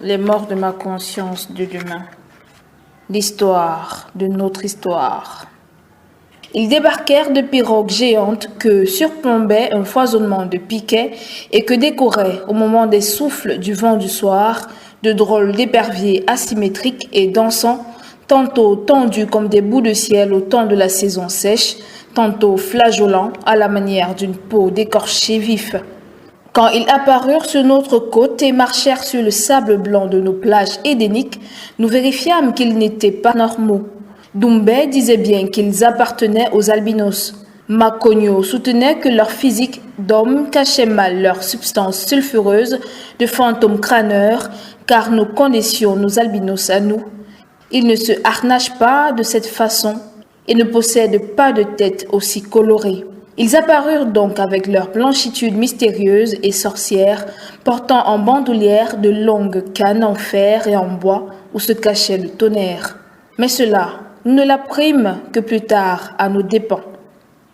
Les morts de ma conscience de demain. L'histoire de notre histoire. Ils débarquèrent de pirogues géantes que surplombait un foisonnement de piquets et que décoraient, au moment des souffles du vent du soir, de drôles d'éperviers asymétriques et dansants, tantôt tendus comme des bouts de ciel au temps de la saison sèche, tantôt flageolants à la manière d'une peau d'écorché vif. Quand ils apparurent sur notre côte et marchèrent sur le sable blanc de nos plages édéniques, nous vérifiâmes qu'ils n'étaient pas normaux. Doumbé disait bien qu'ils appartenaient aux albinos. Macogno soutenait que leur physique d'homme cachait mal leur substance sulfureuse de fantômes crâneurs, car nous connaissions nos albinos à nous. Ils ne se harnachent pas de cette façon et ne possèdent pas de tête aussi colorée. Ils apparurent donc avec leur blanchitude mystérieuse et sorcière, portant en bandoulière de longues cannes en fer et en bois où se cachait le tonnerre. Mais cela, nous ne l'apprîmes que plus tard à nos dépens.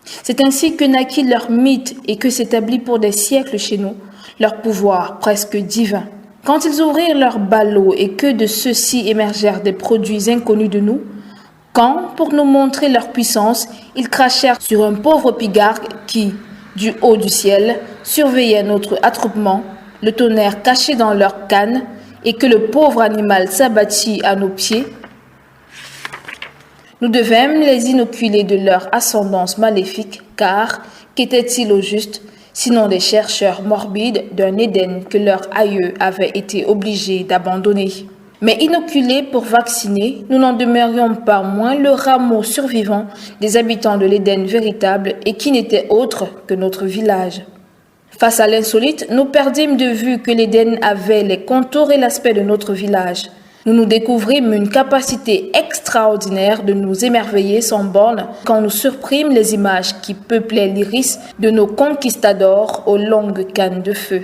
C'est ainsi que naquit leur mythe et que s'établit pour des siècles chez nous leur pouvoir presque divin. Quand ils ouvrirent leurs ballots et que de ceux-ci émergèrent des produits inconnus de nous, quand, pour nous montrer leur puissance, ils crachèrent sur un pauvre pigargue qui, du haut du ciel, surveillait notre attroupement, le tonnerre caché dans leurs cannes, et que le pauvre animal s'abattit à nos pieds, nous devîmes les inoculer de leur ascendance maléfique, car qu'étaient-ils au juste, sinon des chercheurs morbides d'un Éden que leurs aïeux avaient été obligés d'abandonner. Mais inoculés pour vacciner, nous n'en demeurions pas moins le rameau survivant des habitants de l'Éden véritable et qui n'était autre que notre village. Face à l'insolite, nous perdîmes de vue que l'Éden avait les contours et l'aspect de notre village. Nous nous découvrîmes une capacité extraordinaire de nous émerveiller sans borne quand nous surprîmes les images qui peuplaient l'iris de nos conquistadors aux longues cannes de feu.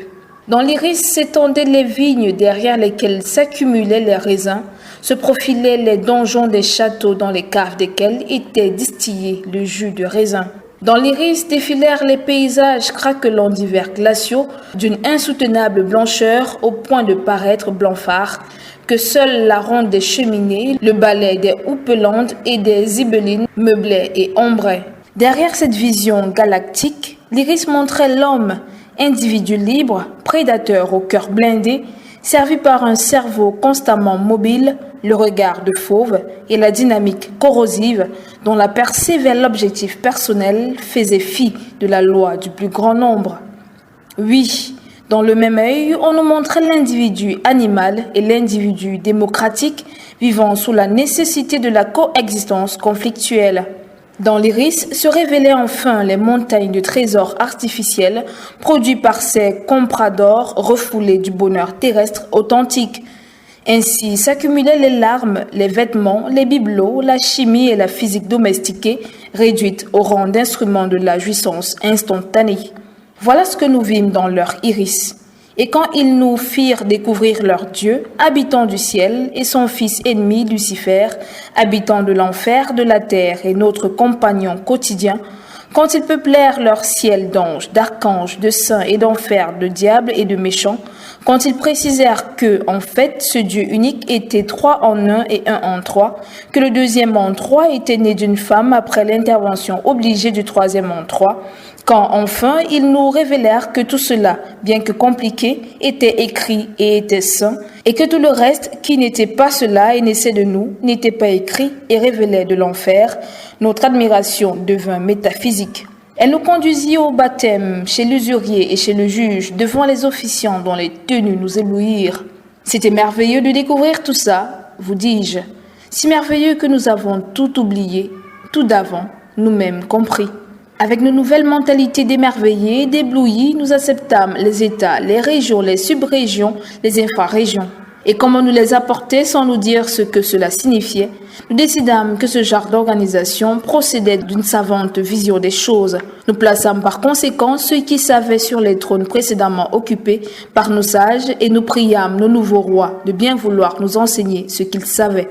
Dans l'iris s'étendaient les vignes derrière lesquelles s'accumulaient les raisins, se profilaient les donjons des châteaux dans les caves desquels était distillé le jus de raisin. Dans l'iris défilèrent les paysages craquelants d'hivers glaciaux d'une insoutenable blancheur au point de paraître blanc-phare, que seule la ronde des cheminées, le balai des houppelande et des zibelines meublait et ombrait. Derrière cette vision galactique, l'iris montrait l'homme, individu libre, prédateur au cœur blindé, servi par un cerveau constamment mobile, le regard de fauve et la dynamique corrosive dont la percée vers l'objectif personnel faisait fi de la loi du plus grand nombre. Oui, dans le même œil, on nous montrait l'individu animal et l'individu démocratique vivant sous la nécessité de la coexistence conflictuelle. Dans l'iris se révélaient enfin les montagnes de trésors artificiels produits par ces compradors refoulés du bonheur terrestre authentique. Ainsi s'accumulaient les larmes, les vêtements, les bibelots, la chimie et la physique domestiquée, réduites au rang d'instruments de la jouissance instantanée. Voilà ce que nous vîmes dans leur iris. Et quand ils nous firent découvrir leur Dieu, habitant du ciel, et son fils ennemi Lucifer, habitant de l'enfer, de la terre et notre compagnon quotidien, quand ils peuplèrent leur ciel d'anges, d'archanges, de saints et d'enfer, de diables et de méchants, quand ils précisèrent que, en fait, ce Dieu unique était 3 en 1 et 1 en 3, que le deuxième en 3 était né d'une femme après l'intervention obligée du troisième en 3, quand enfin ils nous révélèrent que tout cela, bien que compliqué, était écrit et était saint, et que tout le reste qui n'était pas cela et naissait de nous, n'était pas écrit et révélait de l'enfer, notre admiration devint métaphysique. Elle nous conduisit au baptême, chez l'usurier et chez le juge, devant les officiants dont les tenues nous éblouirent. C'était merveilleux de découvrir tout ça, vous dis-je, si merveilleux que nous avons tout oublié, tout d'avant, nous-mêmes compris. Avec nos nouvelles mentalités d'émerveillés, d'éblouis, nous acceptâmes les États, les régions, les subrégions, les infrarégions. Et comme on nous les apportait sans nous dire ce que cela signifiait, nous décidâmes que ce genre d'organisation procédait d'une savante vision des choses. Nous plaçâmes par conséquent ceux qui savaient sur les trônes précédemment occupés par nos sages et nous priâmes nos nouveaux rois de bien vouloir nous enseigner ce qu'ils savaient.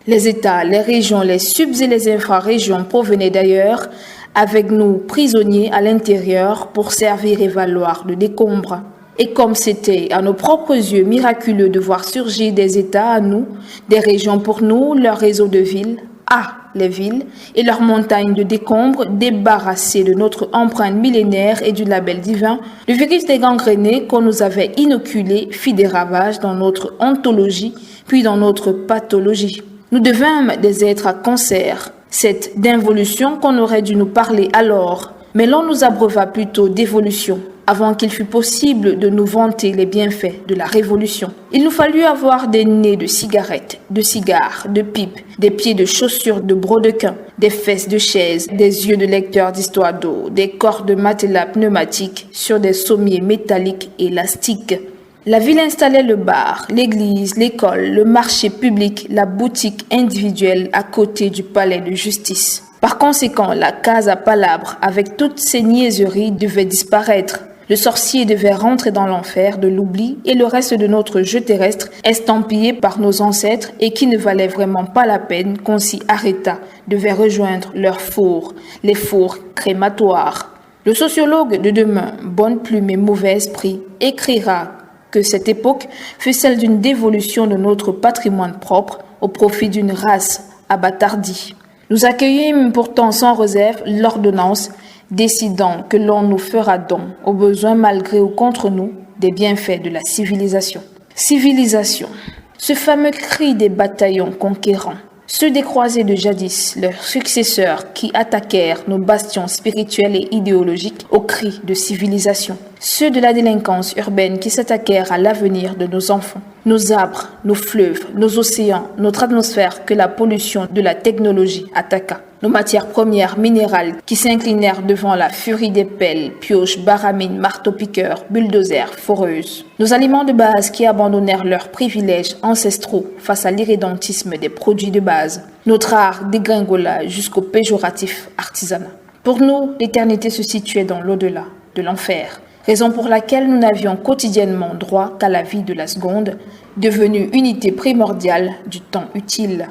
Les États, les régions, les subs et les infrarégions provenaient d'ailleurs, avec nous prisonniers à l'intérieur pour servir et valoir de décombre. Et comme c'était à nos propres yeux miraculeux de voir surgir des États à nous, des régions pour nous, leurs réseaux de villes, les villes, et leurs montagnes de décombres débarrassées de notre empreinte millénaire et du label divin, le virus des gangrénés qu'on nous avait inoculé fit des ravages dans notre ontologie, puis dans notre pathologie. Nous devînmes des êtres à concert, c'est d'involution qu'on aurait dû nous parler alors, mais l'on nous abreuva plutôt d'évolution, avant qu'il fût possible de nous vanter les bienfaits de la révolution. Il nous fallut avoir des nez de cigarettes, de cigares, de pipes, des pieds de chaussures de brodequin, des fesses de chaises, des yeux de lecteurs d'histoire d'eau, des corps de matelas pneumatiques sur des sommiers métalliques élastiques. La ville installait le bar, l'église, l'école, le marché public, la boutique individuelle à côté du palais de justice. Par conséquent, la case à palabres, avec toutes ses niaiseries, devait disparaître. Le sorcier devait rentrer dans l'enfer de l'oubli et le reste de notre jeu terrestre, estampillé par nos ancêtres et qui ne valait vraiment pas la peine qu'on s'y arrêtât, devait rejoindre leurs fours, les fours crématoires. Le sociologue de demain, bonne plume et mauvais esprit, écrira que cette époque fut celle d'une dévolution de notre patrimoine propre au profit d'une race abattardie. Nous accueillîmes pourtant sans réserve l'ordonnance décidant que l'on nous fera don, au besoin malgré ou contre nous, des bienfaits de la civilisation. Civilisation, ce fameux cri des bataillons conquérants, ceux des croisés de jadis, leurs successeurs qui attaquèrent nos bastions spirituels et idéologiques au cri de civilisation, ceux de la délinquance urbaine qui s'attaquèrent à l'avenir de nos enfants, nos arbres, nos fleuves, nos océans, notre atmosphère que la pollution de la technologie attaqua, nos matières premières minérales qui s'inclinèrent devant la furie des pelles, pioches, baramines, marteaux-piqueurs, bulldozers, foreuses, nos aliments de base qui abandonnèrent leurs privilèges ancestraux face à l'irrédentisme des produits de base, notre art dégringola jusqu'au péjoratif artisanat. Pour nous, l'éternité se situait dans l'au-delà, de l'enfer, raison pour laquelle nous n'avions quotidiennement droit qu'à la vie de la seconde, devenue unité primordiale du temps utile.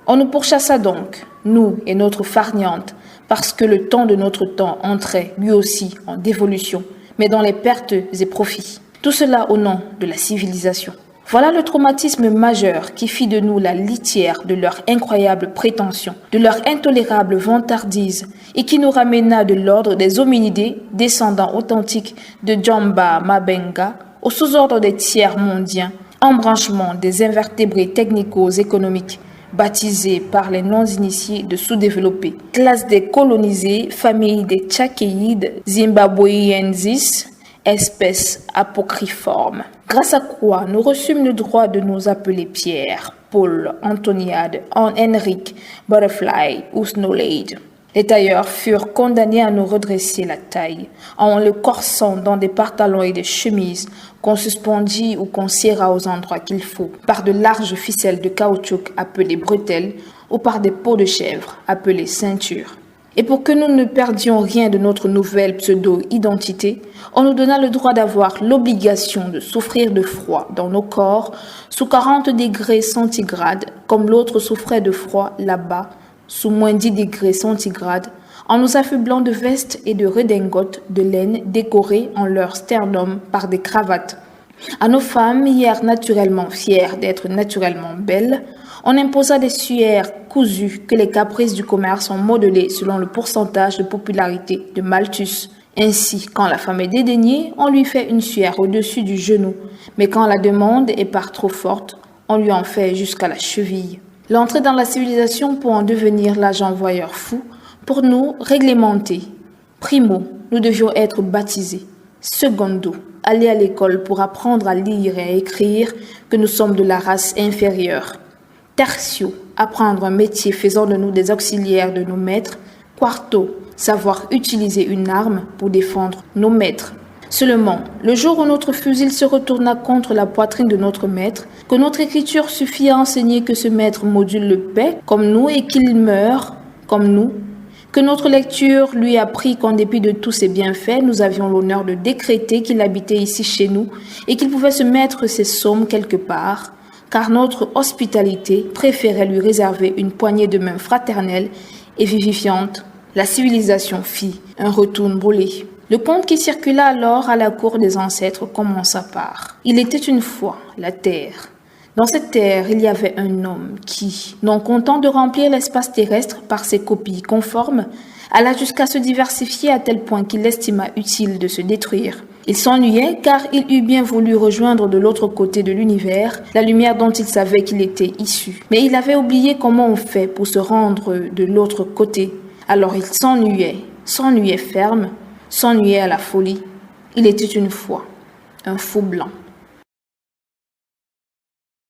On nous pourchassa donc, nous et notre farniente, parce que le temps de notre temps entrait lui aussi en dévolution, mais dans les pertes et profits. Tout cela au nom de la civilisation. Voilà le traumatisme majeur qui fit de nous la litière de leurs incroyables prétentions, de leur intolérable vantardise, et qui nous ramena de l'ordre des hominidés, descendants authentiques de Jamba Mabenga, au sous-ordre des tiers mondiens, embranchement des invertébrés technico-économiques, baptisés par les non-initiés de sous-développés, classe des colonisés, famille des Tchakéides, Zimbabwéensis, espèce apocryforme. Grâce à quoi nous reçûmes le droit de nous appeler Pierre, Paul, Antoniade, Henrique, Butterfly ou Snowlade. Les tailleurs furent condamnés à nous redresser la taille, en le corsant dans des pantalons et des chemises qu'on suspendit ou qu'on serra aux endroits qu'il faut, par de larges ficelles de caoutchouc appelées bretelles ou par des peaux de chèvre appelées ceintures. Et pour que nous ne perdions rien de notre nouvelle pseudo-identité, on nous donna le droit d'avoir l'obligation de souffrir de froid dans nos corps sous 40 degrés centigrades, comme l'autre souffrait de froid là-bas, sous moins 10 degrés centigrades, en nous affublant de vestes et de redingotes de laine décorées en leur sternum par des cravates. À nos femmes, hier naturellement fières d'être naturellement belles, on imposa des suaires cousues que les caprices du commerce ont modelées selon le pourcentage de popularité de Malthus. Ainsi, quand la femme est dédaignée, on lui fait une suaire au-dessus du genou, mais quand la demande est par trop forte, on lui en fait jusqu'à la cheville. L'entrée dans la civilisation pour en devenir l'agent voyeur fou, pour nous, réglementé. Primo, nous devions être baptisés. Secondo, aller à l'école pour apprendre à lire et à écrire que nous sommes de la race inférieure. Tertio, apprendre un métier faisant de nous des auxiliaires de nos maîtres. Quarto, savoir utiliser une arme pour défendre nos maîtres. Seulement, le jour où notre fusil se retourna contre la poitrine de notre maître, que notre écriture suffit à enseigner que ce maître module le paix comme nous et qu'il meurt comme nous, que notre lecture lui apprit qu'en dépit de tous ses bienfaits, nous avions l'honneur de décréter qu'il habitait ici chez nous et qu'il pouvait se mettre ses saumes quelque part, car notre hospitalité préférait lui réserver une poignée de main fraternelle et vivifiante. La civilisation fit un retour brûlé. Le conte qui circula alors à la cour des ancêtres commença par: Il était une fois la terre. Dans cette terre, il y avait un homme qui, non content de remplir l'espace terrestre par ses copies conformes, alla jusqu'à se diversifier à tel point qu'il estima utile de se détruire. Il s'ennuyait car il eût bien voulu rejoindre de l'autre côté de l'univers la lumière dont il savait qu'il était issu. Mais il avait oublié comment on fait pour se rendre de l'autre côté. Alors il s'ennuyait ferme, s'ennuyait à la folie. Il était une fois un fou blanc.